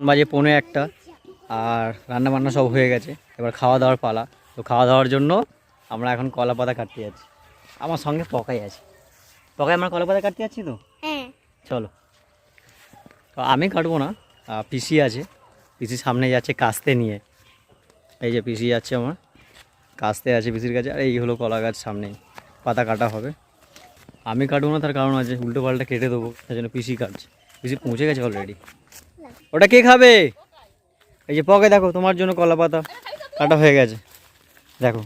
বাজে 1:45 আর রান্না বান্না সব হয়ে গেছে। এবার খাওয়া দাওয়ার পালা। তো খাওয়া দাওয়ার জন্য আমরা এখন কলা পাতা কাটতে যাচ্ছি। আমার সঙ্গে পকাই আছে। পকাই আমরা কলা পাতা কাটতে যাচ্ছি তো। হ্যাঁ চলো। তো আমি কাটবো না, পিসি আছে। পিসি সামনে যাচ্ছে কাস্তে নিয়ে। এই যে পিসি যাচ্ছে আমার, কাস্তে আছে পিসির কাছে। আর এই হলো কলা গাছ, সামনেই পাতা কাটা হবে। আমি কাটবো না, তার কারণ আছে, উল্টো পাল্টা কেটে দেবো, তার জন্য পিসি কাটছে। পিসি পৌঁছে গেছে অলরেডি। ওটা কে খাবে? এই যে পকে দেখো, তোমার জন্য কলা পাতা কাটা হয়ে গেছে। দেখো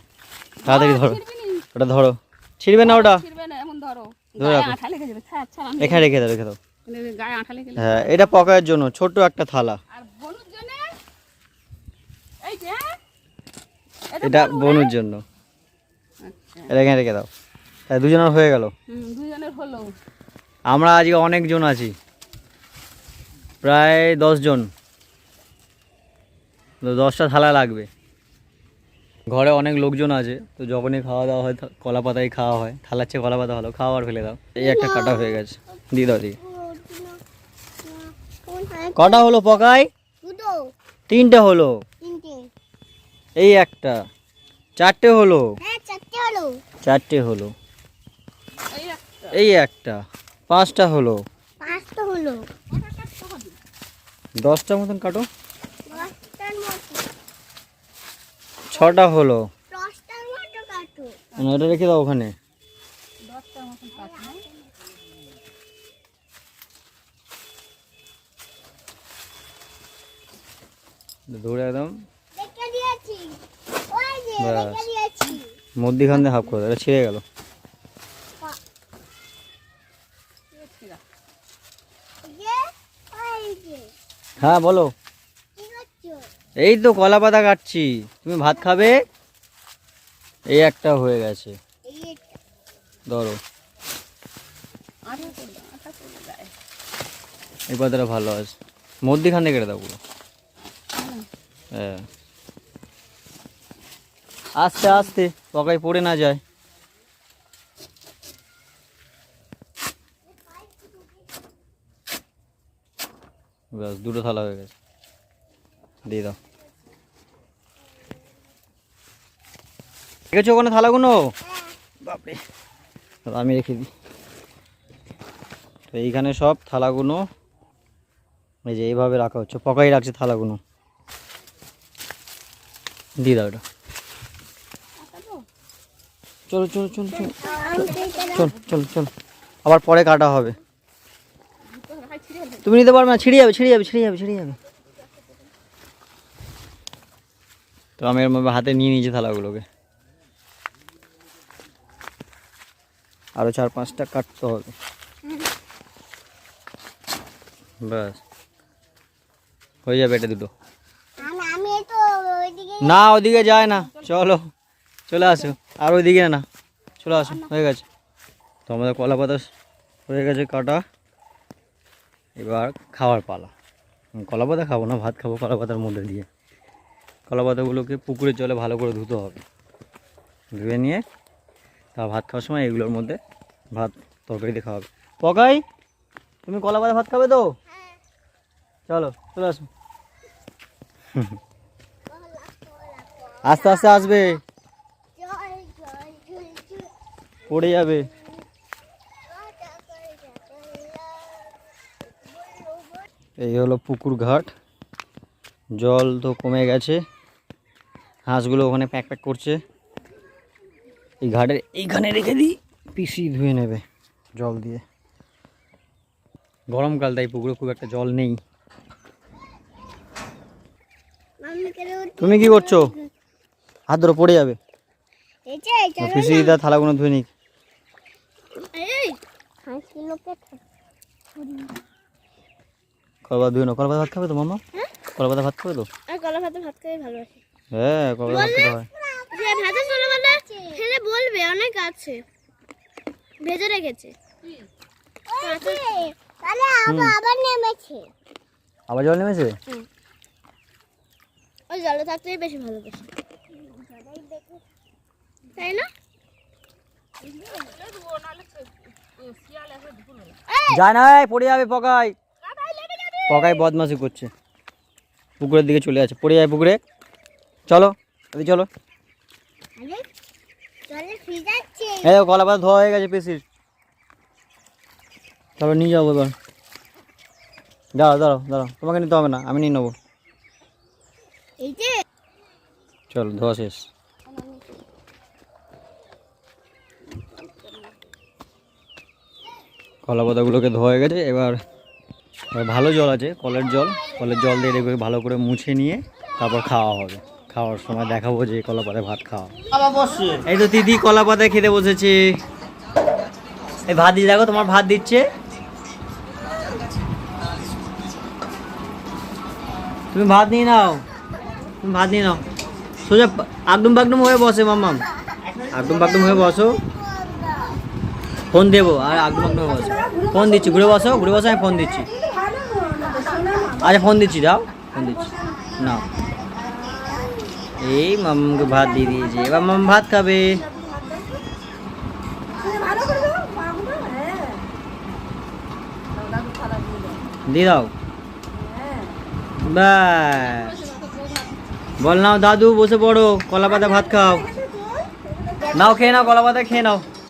তাড়াতাড়ি ধরো, ওটা ধরো। ছিঁড়বে না ওটা, ধরে রাখো। এখানে রেখে দাও, রেখে দাও। হ্যাঁ, এটা পকার জন্য ছোট্ট একটা থালা। এটা বনুর জন্য, এটা এখানে রেখে দাও। তাই দুজনের হয়ে গেল। আমরা আজকে অনেকজন আছি, প্রায় 10 জন। 10টা থালা লাগবে। ঘরে অনেক লোকজন আছে, তো যখনই খাওয়া দাওয়া হয় কলা পাতাই খাওয়া হয়। থালার চেয়ে কলা পাতা ভালো, খাওয়া আর ফেলে দাও। এই একটা কাটা হয়ে গেছে, দিয়ে দাও দিই। কটা হলো পকাই? 3টে হলো। এই একটা 4টে হলো। 4টে হলো। এই একটা 5টা হলো। 10টা মতন কাটো। 6টা হলো। এটা রেখে দাও ওখানে। ধরে একদম মধ্যিখান দিয়ে হাফ করে, এটা ছিঁড়ে গেল। হ্যাঁ বলো। এই তো কলা পাতা কাটছি, তুমি ভাত খাবে? এই একটা হয়ে গেছে, ধরো। এই পাতাটা ভালো আছে, মধ্যিখান দিয়ে কেটে দাও পুরো। হ্যাঁ, আস্তে আস্তে, পকাই পড়ে না যায়। ব্যাস, 2টো থালা হয়ে গেছে, দিয়ে দাও। রেখেছো ওখানে থালাগুলো? বাপরে, আমি রেখে দিই। তো এইখানে সব থালাগুলো এই যে এইভাবে রাখা হচ্ছে, পকাই রাখছে থালাগুলো। দিয়ে দাও এটা। চলো চলো চলো চলো চল চল চল, আবার পরে কাটা হবে। তুমি নিতে পারবে না, ছিঁড়ে যাবে ছিঁড়ে যাবে ছিঁড়ে যাবে ছিঁড়ে যাবে। তো আমি এর মধ্যে হাতে নিয়ে নিয়েছি থালাগুলোকে। আরো 4-5টা কাটতে হবে। ব্যাস, হয়ে যাবে এটা 2টো। না ওইদিকে যায় না, চলো চলে আসো। আর ওইদিকে না, চলে আসো, হয়ে গেছে। তো আমাদের কলা পাতা হয়ে গেছে কাটা। এবার খাওয়ার পালা। কলা পাতা খাবো না, ভাত খাবো কলা পাতার মধ্যে দিয়ে। কলা পাতাগুলোকে পুকুরের জলে ভালো করে ধুতে হবে। ধুয়ে নিয়ে তা ভাত খাওয়ার সময় এগুলোর মধ্যে ভাত তরকারি দিয়ে খাওয়াবে। পকাই, তুমি কলা পাতা ভাত খাবে তো? চলো চলে আসো। আস্তে আস্তে আসবে, পড়ে যাবে। এই হলো পুকুর ঘাট, জল তো কমে গেছে। হাঁসগুলো ওখানে প্যাক প্যাক করছে। এই ঘাটের এইখানে রেখে দিই, পিসি ধুয়ে নেবে জল দিয়ে। গরমকাল, তাই পুকুরে খুব একটা জল নেই। তুমি কি করছো? হাত ধরো, পড়ে যাবে। পিসি দা থালাগুলো ধুয়ে নিক। কলা ধুয়ে নাও। কলা ভাত খাবে তো মামা? কলা পাতা ভাত খাবে তো? কলা ভাত খাই ভালোবাসি। হ্যাঁ, কলা ভাত খেতে হয়। বলবে অনেক আছে, ভেজে রেখেছে। আবার নেমেছে, আবার জল নেমেছে। ওই জলে থাকতেই বেশি ভালোবাসি, তাই না? যায় না, পড়ে যাবে। পকাই, পকাই বদমাশি করছে। পুকুরের দিকে চলে যাচ্ছে, পড়ে যায় পুকুরে। চলো এদিকে চলো। আরে জলে ভিজাচ্ছে। এই দেখো কলা পাতা ধোয়া হয়ে গেছে পিসির। চলো নিয়ে যাবো এবার। দাঁড়াও দাঁড়াও দাঁড়াও, তোমাকে নিতে হবে না, আমি নিয়ে নেবো। এই যে চলো ধোয়া শেষ। কলা পাতাগুলোকে ধোয়া হয়ে গেছে। এবার ভালো জল আছে, কলের জল, কলের জল দিয়ে এগুলো ভালো করে মুছে নিয়ে তারপর খাওয়া হবে। খাওয়ার সময় দেখাবো যে কলা পাতায় ভাত খাওয়া। এই তো দিদি কলা পাতায় খেতে বসেছে। এই ভাত দিয়ে দেখো, তোমার ভাত দিচ্ছে। তুমি ভাত নিয়ে নাও, তুমি ভাত নিয়ে নাও। সোজা আগডুম বাগডুম হয়ে বসে মাম্মাম, আগডুম বাগডুম হয়ে বসো। ফোন দেবো আর আগডুম বাগডুম হয়ে বসো। ফোন দিচ্ছি, ঘুরে বসো, ঘুরে বসো, আমি ফোন দিচ্ছি। আচ্ছা ফোন দিচ্ছি, দাও ফোন দিচ্ছি, নাও। এই মাম্মাকে ভাত দিয়ে দিয়েছি, এবার মাম্মা ভাত খাবে। দিয়ে দাও, ব্যাস। বল নাও দাদু বসে পড়ো, কলা পাতা ভাত খাও। নাও খেয়ে নাও, কলা পাতা খেয়ে নাও।